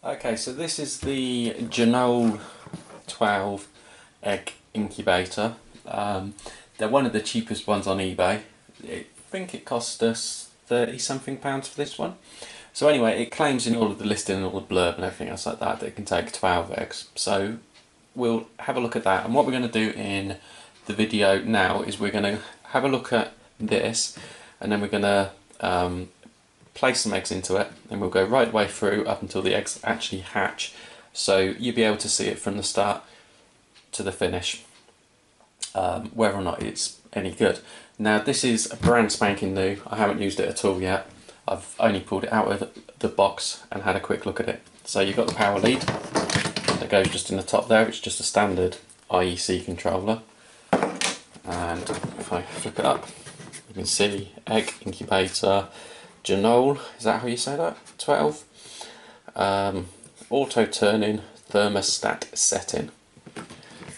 Okay, so this is the Janoel 12 egg incubator. They're one of the cheapest ones on eBay. I think it cost us 30 something pounds for this one. So anyway, it claims in all of the listing and all the blurb and everything else like that it can take 12 eggs. So we'll have a look at that, and what we're going to do in the video now is we're going to have a look at this, and then we're going to place some eggs into it, and we'll go right the way through up until the eggs actually hatch, so you'll be able to see it from the start to the finish, whether or not it's any good. Now this is a brand spanking new. I haven't used it at all yet. I've only pulled it out of the box and had a quick look at it. So you've got the power lead that goes just in the top there. It's just a standard IEC controller, and if I flip it up you can see egg incubator Janoel, is that how you say that? 12. Auto turning thermostat setting.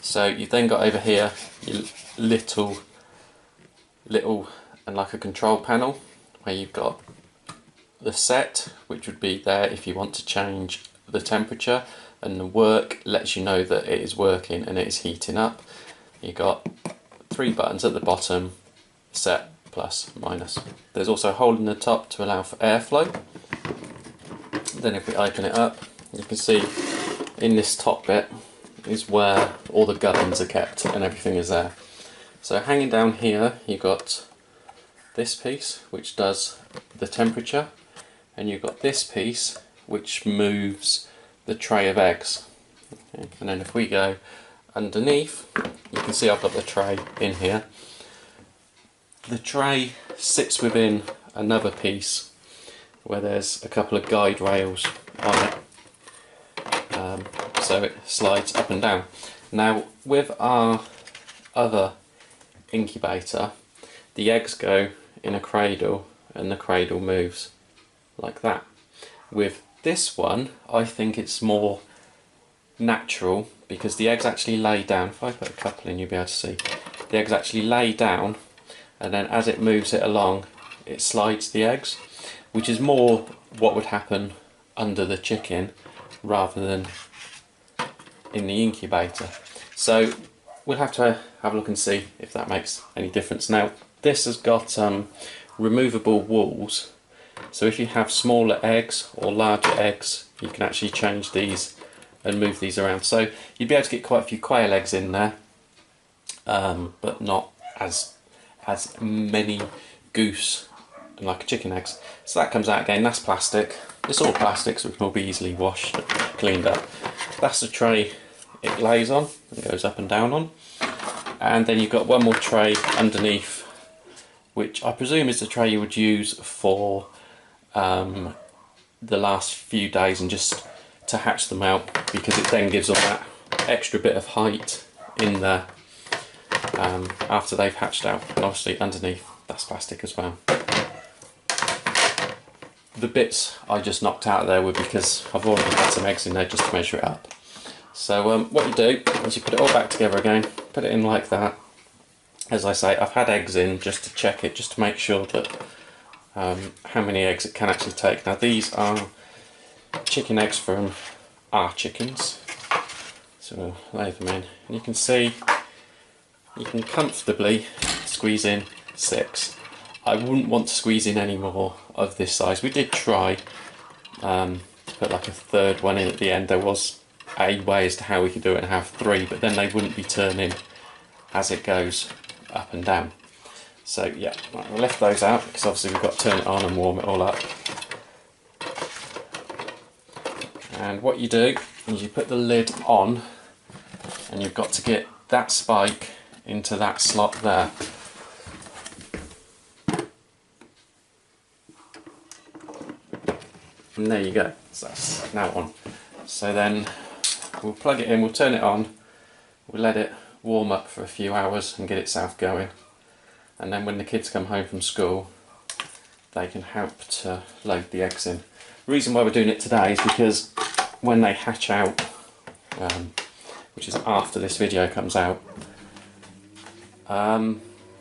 So you've then got over here your little and like a control panel where you've got the set, which would be there if you want to change the temperature, and the work lets you know that it is working and it is heating up. You've got 3 buttons at the bottom, set, plus, minus. There's also a hole in the top to allow for airflow. Then if we open it up, you can see in this top bit is where all the gubbins are kept and everything is there. So hanging down here you've got this piece which does the temperature, and you've got this piece which moves the tray of eggs. Okay. And then if we go underneath, you can see I've got the tray in here. The tray sits within another piece where there's a couple of guide rails on it, so it slides up and down. Now with our other incubator, the eggs go in a cradle and the cradle moves like that. With this one I think it's more natural because the eggs actually lay down. If I put a couple in you'll be able to see. The eggs actually lay down, and then as it moves it along it slides the eggs, which is more what would happen under the chicken rather than in the incubator. So we'll have to have a look and see if that makes any difference. Now this has got removable walls, so if you have smaller eggs or larger eggs you can actually change these and move these around. So you'd be able to get quite a few quail eggs in there, but not as many goose and like chicken eggs. So that comes out again. That's plastic. It's all plastic, so it can all be easily washed, cleaned up. That's the tray it lays on and goes up and down on. And then you've got one more tray underneath, which I presume is the tray you would use for the last few days and just to hatch them out, because it then gives them that extra bit of height in there after they've hatched out. And obviously underneath that's plastic as well. The bits I just knocked out of there were because I've already had some eggs in there just to measure it up. So what you do is you put it all back together again, put it in like that. As I say, I've had eggs in just to check it, just to make sure that how many eggs it can actually take. Now these are chicken eggs from our chickens, so we'll lay them in, and you can see you can comfortably squeeze in 6. I wouldn't want to squeeze in any more of this size. We did try to put like a third one in at the end. There was a way as to how we could do it and have 3, but then they wouldn't be turning as it goes up and down. So yeah, right, we'll lift those out because obviously we've got to turn it on and warm it all up. And what you do is you put the lid on, and you've got to get that spike into that slot there. And there you go, so that's now on. So then we'll plug it in, we'll turn it on, we'll let it warm up for a few hours and get itself going. And then when the kids come home from school, they can help to load the eggs in. The reason why we're doing it today is because when they hatch out, which is after this video comes out,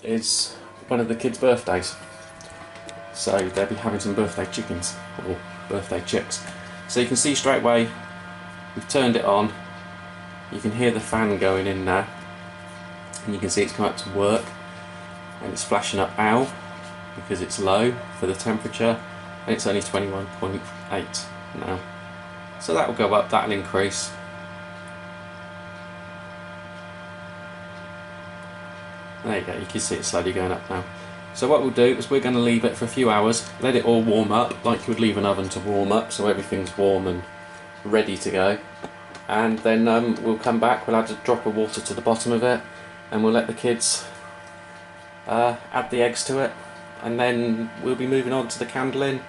is one of the kids' birthdays. So they'll be having some birthday chickens, or birthday chicks. So you can see straight away we've turned it on. You can hear the fan going in now, and you can see it's come up to work, and it's flashing up ow because it's low for the temperature, and it's only 21.8 now. So that will go up, that will increase. There you go, you can see it slowly going up now. So what we'll do is we're going to leave it for a few hours, let it all warm up like you would leave an oven to warm up, so everything's warm and ready to go. And then we'll come back, we'll add a drop of water to the bottom of it, and we'll let the kids add the eggs to it, and then we'll be moving on to the candling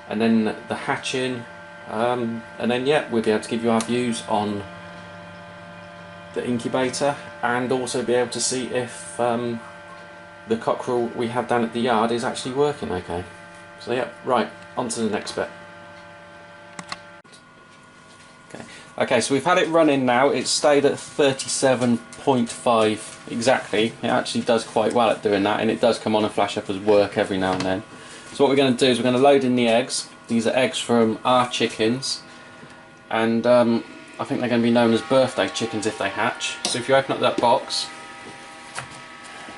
and then the hatching, and then yeah, we'll be able to give you our views on the incubator, and also be able to see if the cockerel we have down at the yard is actually working okay. So yeah, right, on to the next bit. Okay, so we've had it running now. It's stayed at 37.5 exactly. It actually does quite well at doing that, and it does come on and flash up as work every now and then. So what we're going to do is we're going to load in the eggs. These are eggs from our chickens, and I think they're going to be known as birthday chickens if they hatch. So if you open up that box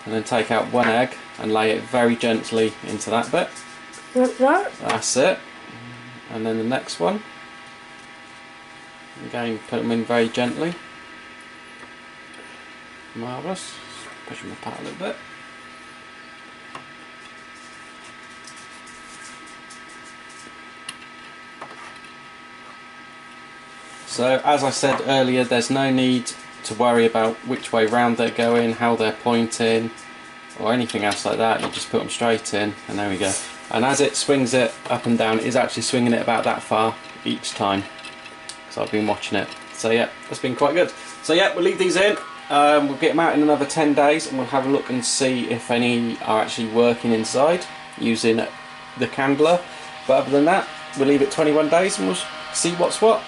and then take out one egg and lay it very gently into that bit. Like that? That's it. And then the next one. Again, put them in very gently. Marvellous. Push them apart a little bit. So as I said earlier, there's no need to worry about which way round they're going, how they're pointing, or anything else like that. You just put them straight in, and there we go. And as it swings it up and down, it's actually swinging it about that far each time. So I've been watching it. So yeah, that's been quite good. So yeah, we'll leave these in. We'll get them out in another 10 days, and we'll have a look and see if any are actually working inside using the candler. But other than that, we'll leave it 21 days and we'll see what's what.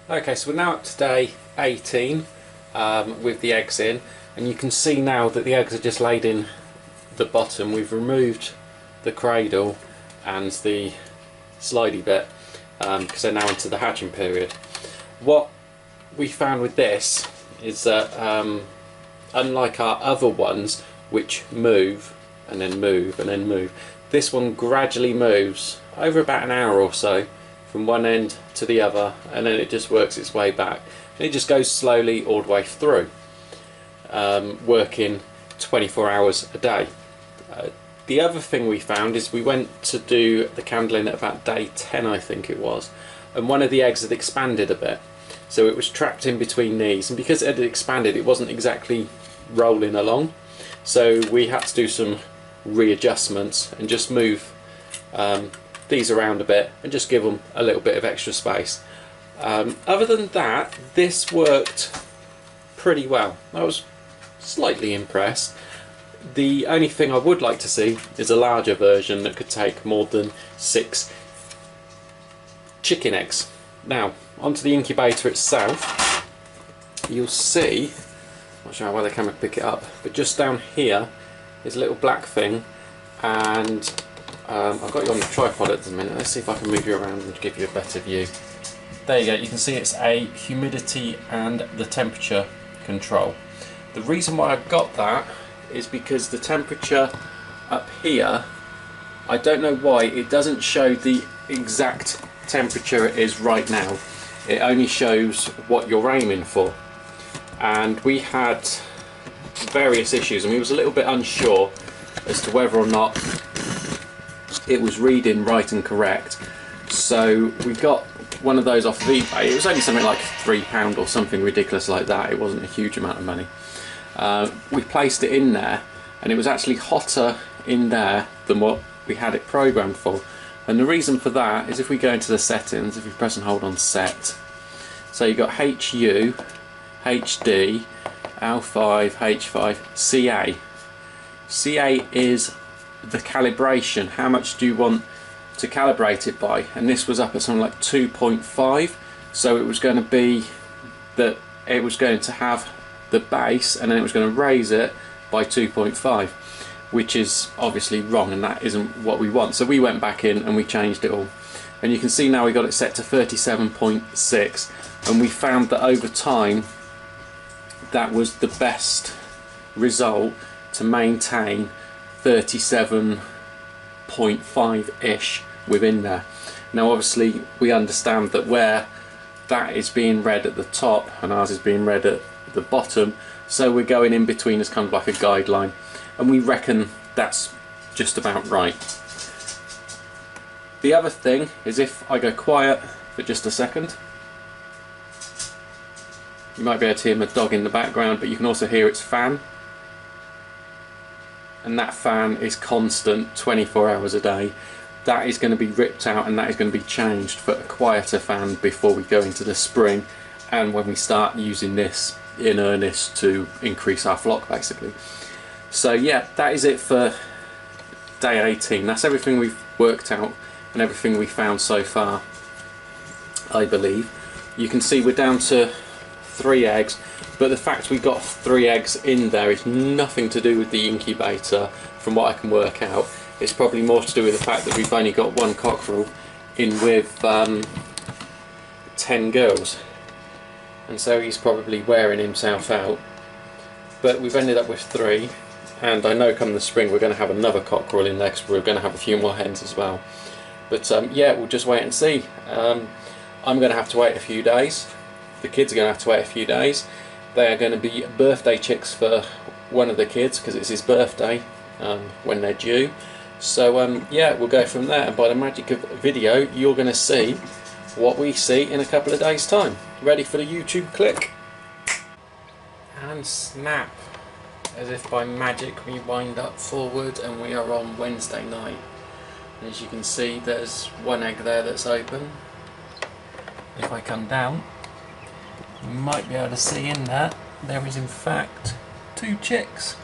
Okay, so we're now up to day 18 with the eggs in, and you can see now that the eggs are just laid in the bottom. We've removed the cradle and the slidey bit because they're now into the hatching period. What we found with this is that unlike our other ones which move and then move and then move, this one gradually moves over about an hour or so from one end to the other, and then it just works its way back, and it just goes slowly all the way through, working 24 hours a day. The other thing we found is we went to do the candling at about day 10 I think it was, and one of the eggs had expanded a bit, so it was trapped in between these, and because it had expanded it wasn't exactly rolling along, so we had to do some readjustments and just move these around a bit and just give them a little bit of extra space. Other than that, this worked pretty well. I was slightly impressed. The only thing I would like to see is a larger version that could take more than 6 chicken eggs. Now, onto the incubator itself. You'll see, I'm not sure why the camera pick it up, but just down here is a little black thing, and I've got you on the tripod at the minute. Let's see if I can move you around and give you a better view. There you go, you can see it's a humidity and the temperature control. The reason why I've got that is because the temperature up here, I don't know why, it doesn't show the exact temperature it is right now. It only shows what you're aiming for. And we had various issues, and we was a little bit unsure as to whether or not it was reading right and correct. So we got one of those off of eBay. It was only something like £3 or something ridiculous like that. It wasn't a huge amount of money. We placed it in there, and it was actually hotter in there than what we had it programmed for. And the reason for that is if we go into the settings, if you press and hold on set, so you've got HU, HD, L5, H5, CA. CA is the calibration. How much do you want to calibrate it by? And this was up at something like 2.5, so it was going to be that it was going to have the base and then it was going to raise it by 2.5, which is obviously wrong, and that isn't what we want. So we went back in and we changed it all, and you can see now we got it set to 37.6, and we found that over time that was the best result to maintain 37.5-ish within there. Now obviously we understand that where that is being read at the top and ours is being read at the bottom, so we're going in between as kind of like a guideline, and we reckon that's just about right. The other thing is, if I go quiet for just a second, you might be able to hear my dog in the background, but you can also hear its fan, and that fan is constant 24 hours a day. That is going to be ripped out and that is going to be changed for a quieter fan before we go into the spring, and when we start using this in earnest to increase our flock basically. So yeah, that is it for day 18. That's everything we've worked out and everything we found so far, I believe. You can see we're down to 3 eggs, but the fact we got 3 eggs in there is nothing to do with the incubator from what I can work out. It's probably more to do with the fact that we've only got 1 cockerel in with 10 girls, and so he's probably wearing himself out. But we've ended up with 3, and I know come the spring we're going to have another cockerel in there because we're going to have a few more hens as well. But yeah, we'll just wait and see. I'm going to have to wait a few days. The kids are going to have to wait a few days. They are going to be birthday chicks for one of the kids because it's his birthday when they're due. So yeah, we'll go from there, and by the magic of video you're going to see what we see in a couple of days time. Ready for the YouTube click? And snap. As if by magic we wind up forward and we are on Wednesday night. And as you can see, there's 1 egg there that's open. If I come down, you might be able to see in there is in fact 2 chicks.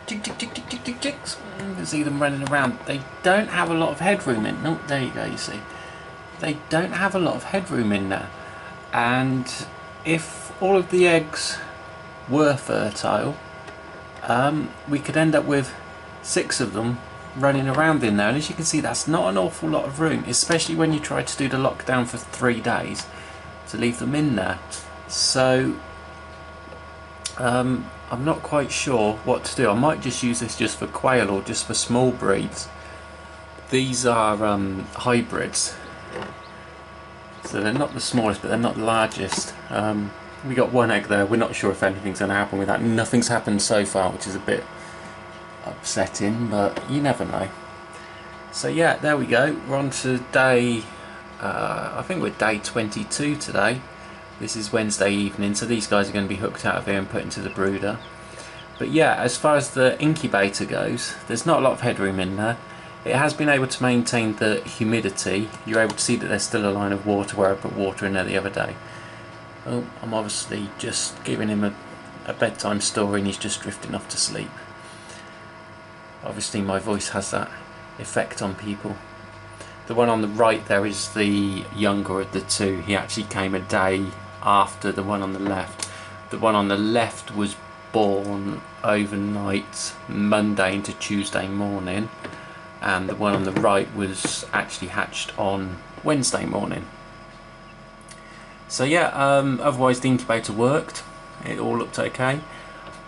Chick, chick, chick, chick, chick, chick, chicks. You can see them running around. They don't have a lot of headroom in. Oh, there you go, you see. They don't have a lot of headroom in there. And if all of the eggs were fertile, we could end up with 6 of them running around in there, and as you can see that's not an awful lot of room, especially when you try to do the lockdown for 3 days to leave them in there. So I'm not quite sure what to do. I might just use this just for quail or just for small breeds. These are hybrids, so they're not the smallest but they're not the largest. We got 1 egg there. We're not sure if anything's going to happen with that. Nothing's happened so far, which is a bit upsetting, but you never know. So yeah, there we go. We're on to day, I think we're day 22 today. This is Wednesday evening, so these guys are going to be hooked out of here and put into the brooder. But yeah, as far as the incubator goes, there's not a lot of headroom in there. It has been able to maintain the humidity. You're able to see that there's still a line of water where I put water in there the other day. Oh, I'm obviously just giving him a bedtime story and he's just drifting off to sleep. Obviously my voice has that effect on people. The one on the right there is the younger of the 2. He actually came a day after the one on the left. The one on the left was born overnight, Monday into Tuesday morning, and the one on the right was actually hatched on Wednesday morning. So yeah, otherwise the incubator worked. It all looked okay.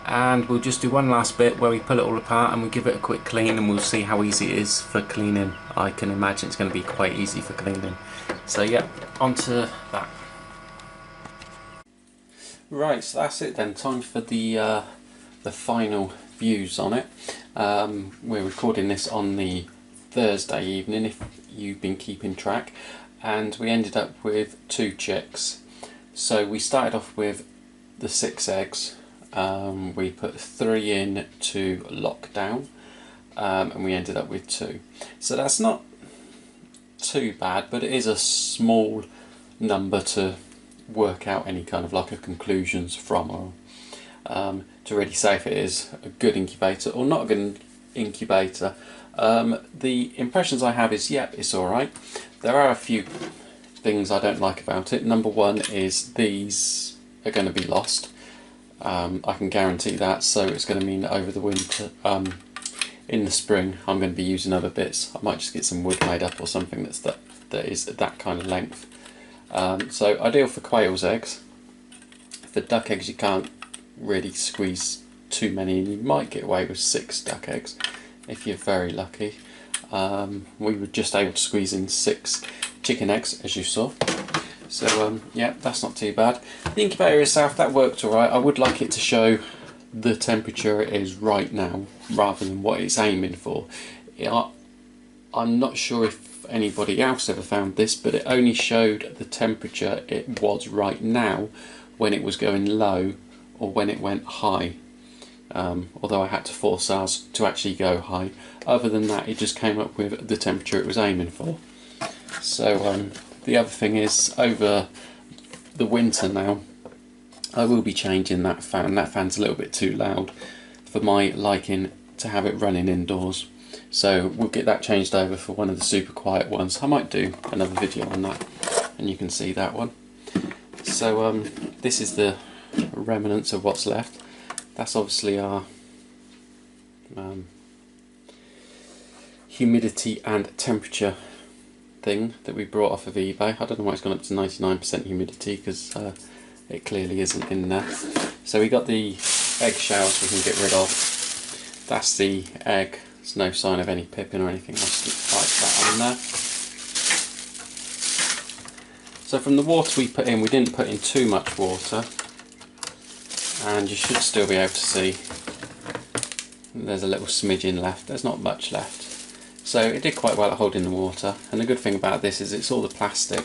And we'll just do one last bit where we pull it all apart and we give it a quick clean, and we'll see how easy it is for cleaning. I can imagine it's going to be quite easy for cleaning. So yeah, on to that. Right, so that's it then. Time for the final views on it. We're recording this on the Thursday evening, if you've been keeping track, and we ended up with 2 chicks. So we started off with the 6 eggs. We put 3 in to lockdown, and we ended up with 2. So that's not too bad, but it is a small number to work out any kind of like a conclusions from, or to really say if it is a good incubator or not a good incubator. The impressions I have is, yeah, it's alright. There are a few things I don't like about it. Number one is these are going to be lost. I can guarantee that, so it's going to mean that over the winter, in the spring, I'm going to be using other bits. I might just get some wood made up or something that is that kind of length. So ideal for quail's eggs. For duck eggs you can't really squeeze too many, and you might get away with 6 duck eggs if you're very lucky. We were just able to squeeze in 6 chicken eggs, as you saw. So yeah, that's not too bad. The incubator itself, that worked alright. I would like it to show the temperature it is right now rather than what it's aiming for. I'm not sure if anybody else ever found this, but it only showed the temperature it was right now when it was going low or when it went high. Although I had to force ours to actually go high. Other than that, it just came up with the temperature it was aiming for. So the other thing is, over the winter now, I will be changing that fan. That fan's a little bit too loud for my liking to have it running indoors. So we'll get that changed over for one of the super quiet ones. I might do another video on that, and you can see that one. So this is the remnants of what's left. That's obviously our humidity and temperature thing that we brought off of eBay. I don't know why it's gone up to 99% humidity, because it clearly isn't in there. So we got the egg shells we can get rid of. That's the egg. There's no sign of any pipping or anything else like that on there. So from the water we put in, we didn't put in too much water, and you should still be able to see there's a little smidgen left. There's not much left. So it did quite well at holding the water, and the good thing about this is it's all the plastic,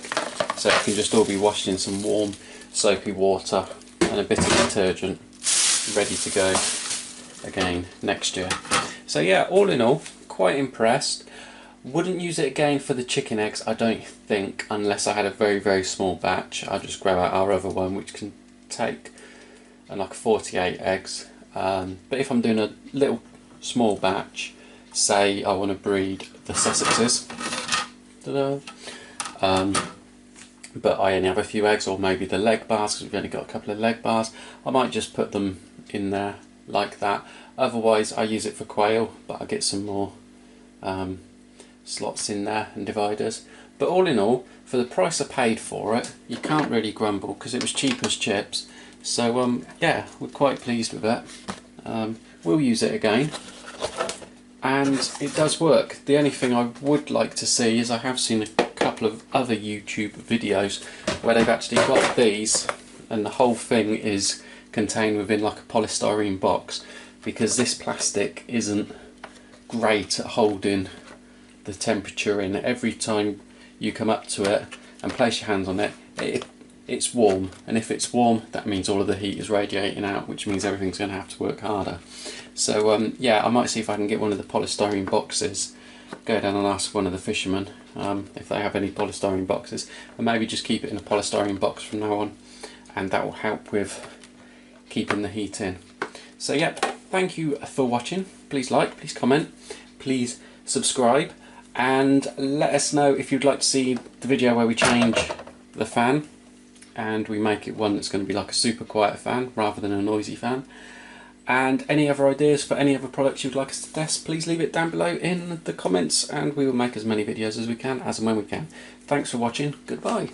so it can just all be washed in some warm soapy water and a bit of detergent, ready to go again next year. So yeah, all in all, quite impressed. Wouldn't use it again for the chicken eggs, I don't think, unless I had a very small batch. I'll just grab out our other one, which can take like 48 eggs. But if I'm doing a little small batch, say I want to breed the Sussexes, but I only have a few eggs, or maybe the leg bars, because we've only got a couple of leg bars, I might just put them in there like that. Otherwise I use it for quail, but I get some more slots in there and dividers. But all in all, for the price I paid for it, you can't really grumble, because it was cheap as chips. So yeah, we're quite pleased with it. We'll use it again, and it does work. The only thing I would like to see is, I have seen a couple of other YouTube videos where they've actually got these and the whole thing is contained within like a polystyrene box, because this plastic isn't great at holding the temperature in. Every time you come up to it and place your hands on it, it's warm, and if it's warm, that means all of the heat is radiating out, which means everything's going to have to work harder. So yeah, I might see if I can get one of the polystyrene boxes, go down and ask one of the fishermen if they have any polystyrene boxes, and maybe just keep it in a polystyrene box from now on, and that will help with keeping the heat in. So yeah, thank you for watching. Please like, please comment, please subscribe, and let us know if you'd like to see the video where we change the fan and we make it one that's going to be like a super quiet fan rather than a noisy fan. And any other ideas for any other products you'd like us to test, please leave it down below in the comments, and we will make as many videos as we can, as and when we can. Thanks for watching. Goodbye.